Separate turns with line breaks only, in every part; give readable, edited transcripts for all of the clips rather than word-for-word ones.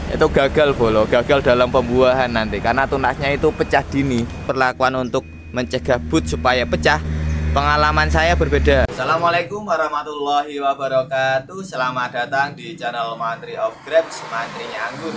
itu gagal bolo, gagal dalam pembuahan nanti karena tunasnya itu pecah dini. Perlakuan untuk mencegah boot supaya pecah, pengalaman saya berbeda. Assalamualaikum warahmatullahi wabarakatuh. Selamat datang di channel Mantri of Grapes, mantrinya anggur.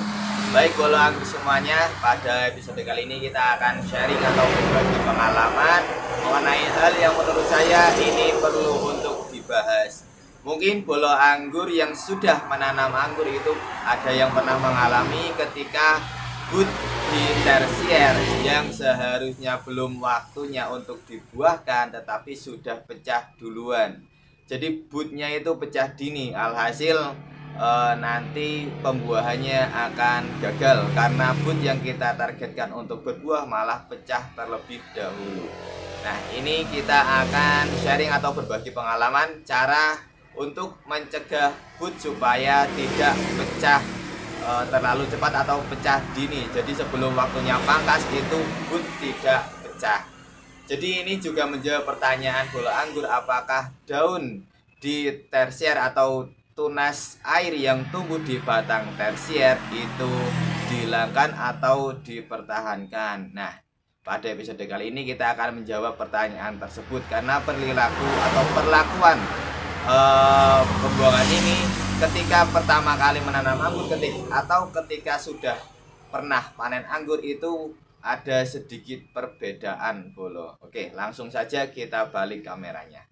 Baik bolo anggur semuanya, pada episode kali ini kita akan sharing atau berbagi pengalaman mengenai hal yang menurut saya ini perlu untuk dibahas. Mungkin bolo anggur yang sudah menanam anggur itu ada yang pernah mengalami ketika boot di tersier yang seharusnya belum waktunya untuk dibuahkan tetapi sudah pecah duluan. Jadi bootnya itu pecah dini, alhasil nanti pembuahannya akan gagal karena boot yang kita targetkan untuk berbuah malah pecah terlebih dahulu. Nah, ini kita akan sharing atau berbagi pengalaman cara untuk mencegah boot supaya tidak pecah terlalu cepat atau pecah dini. Jadi sebelum waktunya pangkas itu boot tidak pecah. Jadi ini juga menjawab pertanyaan bolo anggur, apakah daun di tersier atau tunas air yang tumbuh di batang tersier itu dihilangkan atau dipertahankan. Nah, pada episode kali ini kita akan menjawab pertanyaan tersebut karena perilaku atau perlakuan pembuangan ini ketika pertama kali menanam anggur ketika sudah pernah panen anggur itu ada sedikit perbedaan bolo. Oke, langsung saja kita balik kameranya.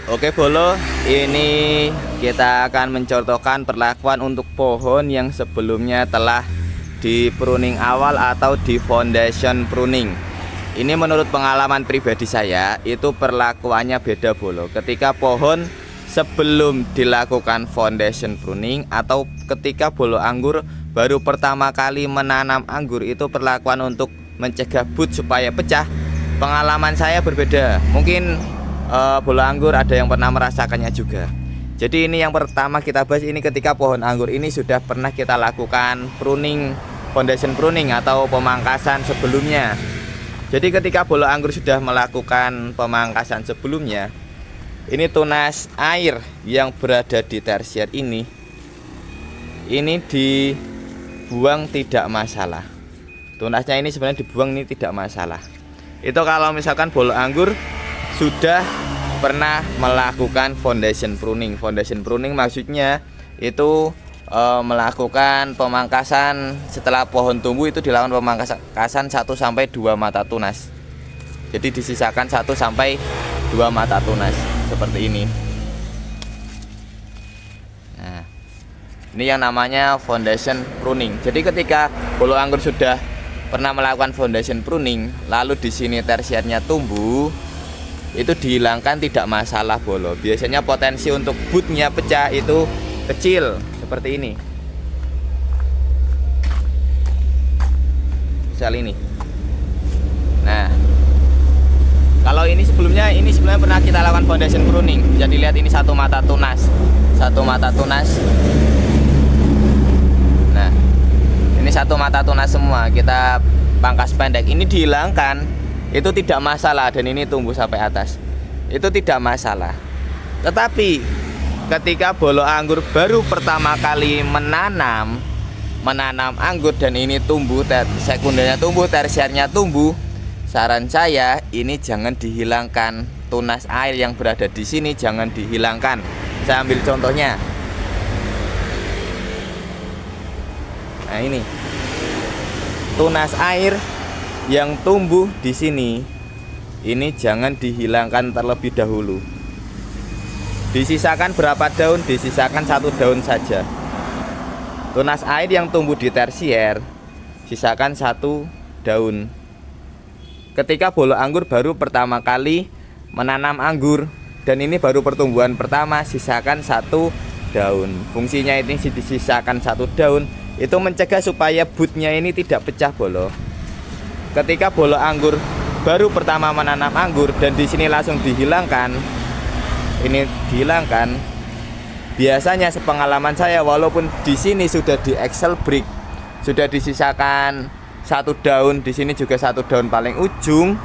Oke bolo, ini kita akan mencontohkan perlakuan untuk pohon yang sebelumnya telah di pruning awal atau di foundation pruning. Ini menurut pengalaman pribadi saya itu perlakuannya beda bolo. Ketika pohon sebelum dilakukan foundation pruning atau ketika bolo anggur baru pertama kali menanam anggur itu perlakuan untuk mencegah boot supaya pecah, pengalaman saya berbeda. Mungkin bolo anggur ada yang pernah merasakannya juga. Jadi ini yang pertama kita bahas, ini ketika pohon anggur ini sudah pernah kita lakukan pruning, foundation pruning atau pemangkasan sebelumnya. Jadi ketika bolo anggur sudah melakukan pemangkasan sebelumnya, ini tunas air yang berada di tersier ini dibuang tidak masalah. Tunasnya ini sebenarnya dibuang ini tidak masalah. Itu kalau misalkan bolo anggur sudah pernah melakukan foundation pruning. Foundation pruning maksudnya itu melakukan pemangkasan setelah pohon tumbuh, itu dilakukan pemangkasan 1-2 mata tunas. Jadi disisakan 1-2 mata tunas seperti ini. Nah, ini yang namanya foundation pruning. Jadi ketika bolo anggur sudah pernah melakukan foundation pruning lalu di sini tersiernya tumbuh, itu dihilangkan tidak masalah bolo. Biasanya potensi untuk bootnya pecah itu kecil seperti ini. Misal ini. Nah, kalau ini sebelumnya pernah kita lakukan foundation pruning. Bisa dilihat ini satu mata tunas. Nah, ini satu mata tunas semua. Kita pangkas pendek. Ini dihilangkan, itu tidak masalah, dan ini tumbuh sampai atas. Itu tidak masalah. Tetapi ketika bolo anggur baru pertama kali menanam anggur dan ini tumbuh, sekundernya tumbuh, tersiernya tumbuh, saran saya ini jangan dihilangkan. Tunas air yang berada di sini jangan dihilangkan. Saya ambil contohnya. Nah, ini tunas air yang tumbuh di sini, ini jangan dihilangkan terlebih dahulu. Disisakan berapa daun? Disisakan 1 daun saja. Tunas air yang tumbuh di tersier sisakan 1 daun. Ketika bolo anggur baru pertama kali menanam anggur dan ini baru pertumbuhan pertama, sisakan 1 daun. Fungsinya ini disisakan 1 daun itu mencegah supaya bootnya ini tidak pecah bolo. Ketika bolo anggur baru pertama menanam anggur dan di sini langsung dihilangkan, biasanya sepengalaman saya, walaupun di sini sudah di Excel brick, sudah disisakan 1 daun, di sini juga 1 daun paling ujung,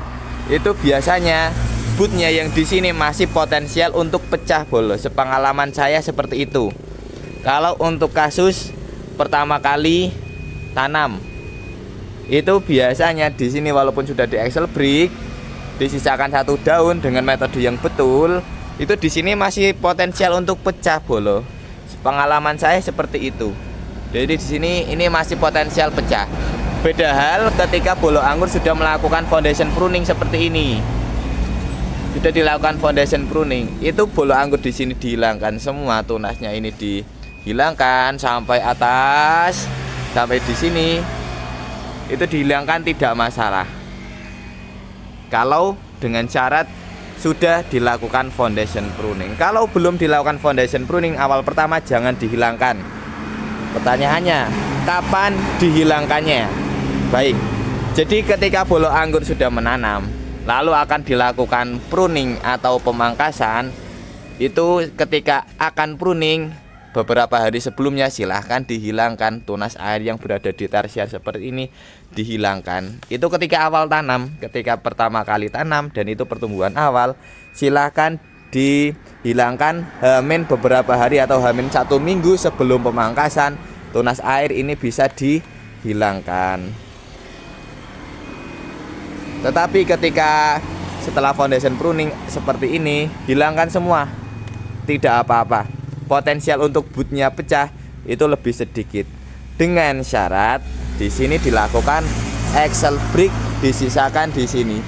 itu biasanya bootnya yang di sini masih potensial untuk pecah bolo. Sepengalaman saya seperti itu. Kalau untuk kasus pertama kali tanam. Itu biasanya di sini walaupun sudah di Excel brick, disisakan satu daun dengan metode yang betul, itu di sini masih potensial untuk pecah bolo. Pengalaman saya seperti itu. Jadi di sini ini masih potensial pecah. Beda hal ketika bolo anggur sudah melakukan foundation pruning seperti ini. Sudah dilakukan foundation pruning, itu bolo anggur di sini dihilangkan semua, tunasnya ini dihilangkan sampai atas, sampai di sini itu dihilangkan, tidak masalah. Kalau dengan syarat sudah dilakukan foundation pruning. Kalau belum dilakukan foundation pruning awal pertama jangan dihilangkan. Pertanyaannya, kapan dihilangkannya? Baik. Jadi ketika bolo anggur sudah menanam, lalu akan dilakukan pruning atau pemangkasan. Itu ketika akan pruning beberapa hari sebelumnya silahkan dihilangkan tunas air yang berada di tersier seperti ini, dihilangkan. Itu ketika awal tanam, ketika pertama kali tanam dan itu pertumbuhan awal, silahkan dihilangkan hamin beberapa hari atau hamin 1 minggu sebelum pemangkasan. Tunas air ini bisa dihilangkan. Tetapi ketika setelah foundation pruning seperti ini, hilangkan semua, tidak apa-apa. Potensial untuk bootnya pecah itu lebih sedikit. Dengan syarat di sini dilakukan Excel brick, disisakan di sini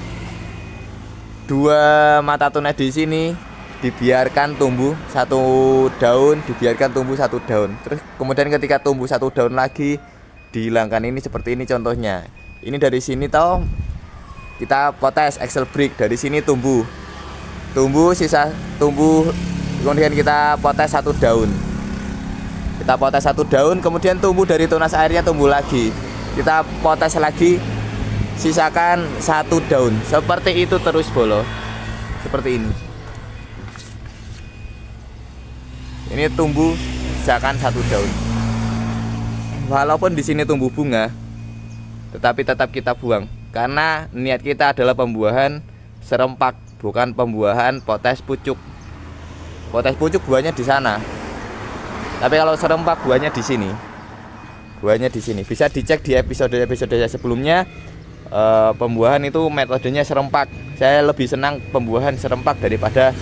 2 mata tunas di sini, dibiarkan tumbuh 1 daun, dibiarkan tumbuh 1 daun. Terus kemudian ketika tumbuh 1 daun lagi dihilangkan. Ini seperti ini contohnya. Ini dari sini toh kita potes Excel brick, dari sini tumbuh sisa tumbuh, kemudian kita potes 1 daun, kita potes 1 daun, kemudian tumbuh dari tunas airnya, tumbuh lagi, kita potes lagi, sisakan 1 daun. Seperti itu terus bolo, seperti ini. Ini tumbuh, sisakan 1 daun. Walaupun di sini tumbuh bunga, tetapi tetap kita buang. Karena niat kita adalah pembuahan serempak, bukan pembuahan potes pucuk. Potes pucuk buahnya di sana. Tapi kalau serempak buahnya di sini. Buahnya di sini. Bisa dicek di episode sebelumnya. Pembuahan itu metodenya serempak. Saya lebih senang pembuahan serempak daripada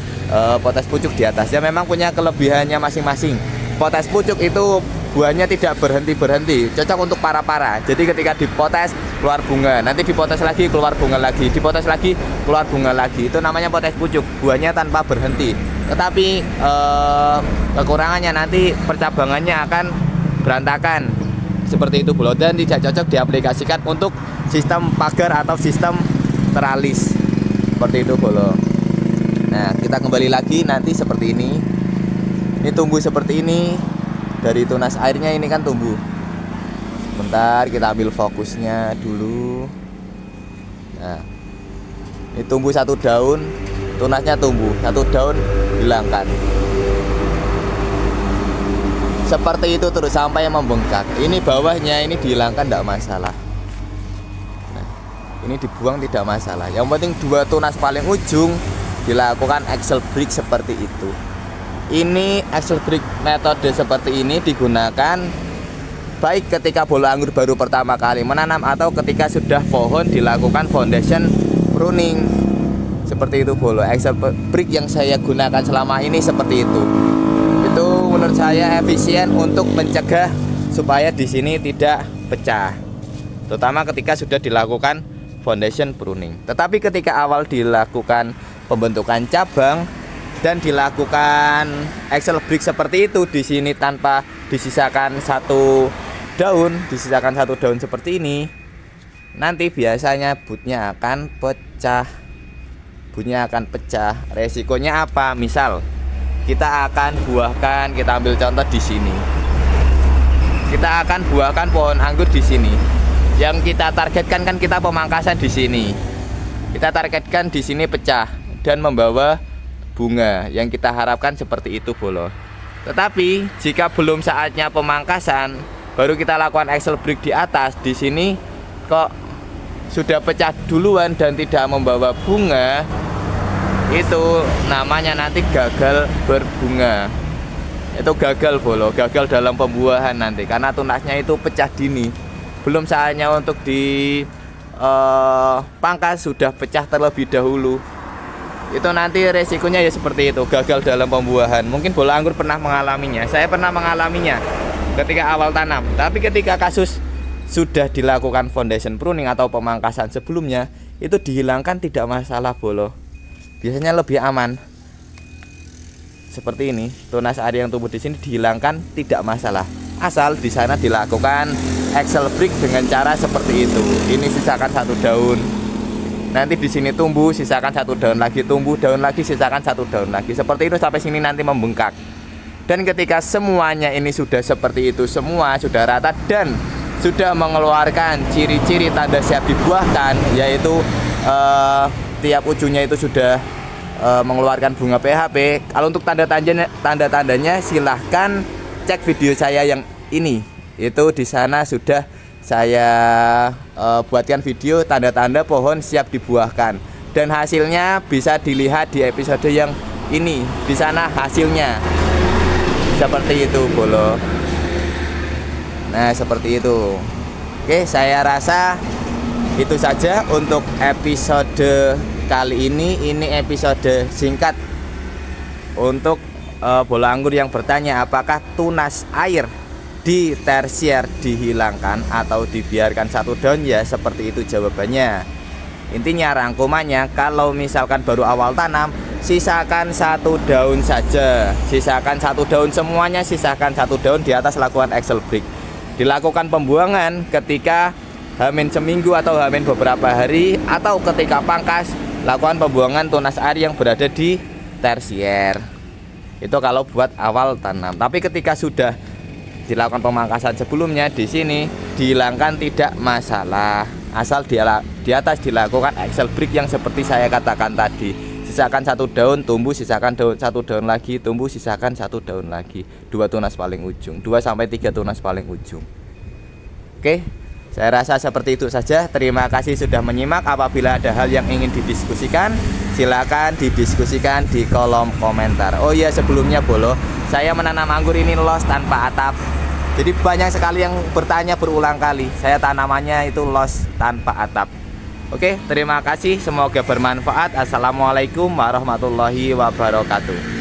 potes pucuk di atas. Ya memang punya kelebihannya masing-masing. Potes pucuk itu buahnya tidak berhenti-berhenti, cocok untuk para-para. Jadi ketika dipotes keluar bunga, nanti dipotes lagi keluar bunga lagi, dipotes lagi keluar bunga lagi. Itu namanya potes pucuk, buahnya tanpa berhenti. Tetapi kekurangannya nanti percabangannya akan berantakan. Seperti itu bolo, dan tidak cocok diaplikasikan untuk sistem pagar atau sistem teralis. Seperti itu bolo. Nah, kita kembali lagi nanti seperti ini. Ini tumbuh seperti ini. Dari tunas airnya ini kan tumbuh. Bentar, kita ambil fokusnya dulu. Nah, ini tumbuh 1 daun, tunasnya tumbuh 1 daun, hilangkan. Seperti itu terus sampai membengkak. Ini bawahnya ini dihilangkan, tidak masalah. Nah, ini dibuang tidak masalah. Yang penting 2 tunas paling ujung dilakukan Excel brick seperti itu. Ini Excel brick metode seperti ini digunakan baik ketika bolo anggur baru pertama kali menanam atau ketika sudah pohon dilakukan foundation pruning. Seperti itu bolo. Excel brick yang saya gunakan selama ini seperti itu. Itu menurut saya efisien untuk mencegah supaya di sini tidak pecah. Terutama ketika sudah dilakukan foundation pruning. Tetapi ketika awal dilakukan pembentukan cabang dan dilakukan Excel brick seperti itu, di sini tanpa disisakan 1 daun, disisakan 1 daun seperti ini, nanti biasanya bootnya akan pecah. Bootnya akan pecah. Resikonya apa? Misal kita akan buahkan, kita ambil contoh di sini. Kita akan buahkan pohon anggur di sini. Yang kita targetkan kan kita pemangkasan di sini. Kita targetkan di sini pecah dan membawa bunga, yang kita harapkan seperti itu bolo. Tetapi jika belum saatnya pemangkasan, baru kita lakukan Excel brick di atas, di sini kok sudah pecah duluan dan tidak membawa bunga, itu namanya nanti gagal berbunga. itu gagal bolo, gagal dalam pembuahan nanti karena tunasnya itu pecah dini. Belum saatnya untuk di pangkas sudah pecah terlebih dahulu. Itu nanti resikonya ya seperti itu, gagal dalam pembuahan. Mungkin bola anggur pernah mengalaminya. Saya pernah mengalaminya ketika awal tanam. Tapi ketika kasus sudah dilakukan foundation pruning atau pemangkasan sebelumnya, itu dihilangkan tidak masalah bolo. Biasanya lebih aman. Seperti ini, tunas air yang tumbuh di sini dihilangkan tidak masalah. Asal di sana dilakukan axle break dengan cara seperti itu. Ini sisakan satu daun. Nanti di sini tumbuh, sisakan satu daun lagi, tumbuh daun lagi, sisakan satu daun lagi. Seperti itu sampai sini nanti membengkak. Dan ketika semuanya ini sudah seperti itu, semua sudah rata dan sudah mengeluarkan ciri-ciri tanda siap dibuahkan, yaitu tiap ujungnya itu sudah mengeluarkan bunga PHP. Kalau untuk tanda-tandanya silahkan cek video saya yang ini. Itu di sana sudah saya buatkan video tanda-tanda pohon siap dibuahkan. Dan hasilnya bisa dilihat di episode yang ini. Di sana hasilnya seperti itu bolo. Nah seperti itu. Oke, saya rasa itu saja untuk episode kali ini. Ini episode singkat untuk bola anggur yang bertanya apakah tunas air di tersier dihilangkan atau dibiarkan satu daun. Ya seperti itu jawabannya. Intinya rangkumannya, kalau misalkan baru awal tanam, sisakan satu daun saja. Sisakan satu daun semuanya, sisakan satu daun, di atas lakukan axle break. Dilakukan pembuangan ketika hamin seminggu atau hamin beberapa hari, atau ketika pangkas lakukan pembuangan tunas air yang berada di tersier. Itu kalau buat awal tanam. Tapi ketika sudah dilakukan pemangkasan sebelumnya, di sini dihilangkan tidak masalah, asal di atas dilakukan axle break yang seperti saya katakan tadi. Sisakan satu daun, tumbuh, sisakan satu daun lagi, tumbuh, sisakan satu daun lagi. 2 tunas paling ujung, 2-3 tunas paling ujung. Oke, saya rasa seperti itu saja. Terima kasih sudah menyimak. Apabila ada hal yang ingin didiskusikan, silakan didiskusikan di kolom komentar. Oh iya, sebelumnya bolo, saya menanam anggur ini los tanpa atap. Jadi banyak sekali yang bertanya berulang kali. Saya tanamannya itu los tanpa atap. Oke, terima kasih. Semoga bermanfaat. Assalamualaikum warahmatullahi wabarakatuh.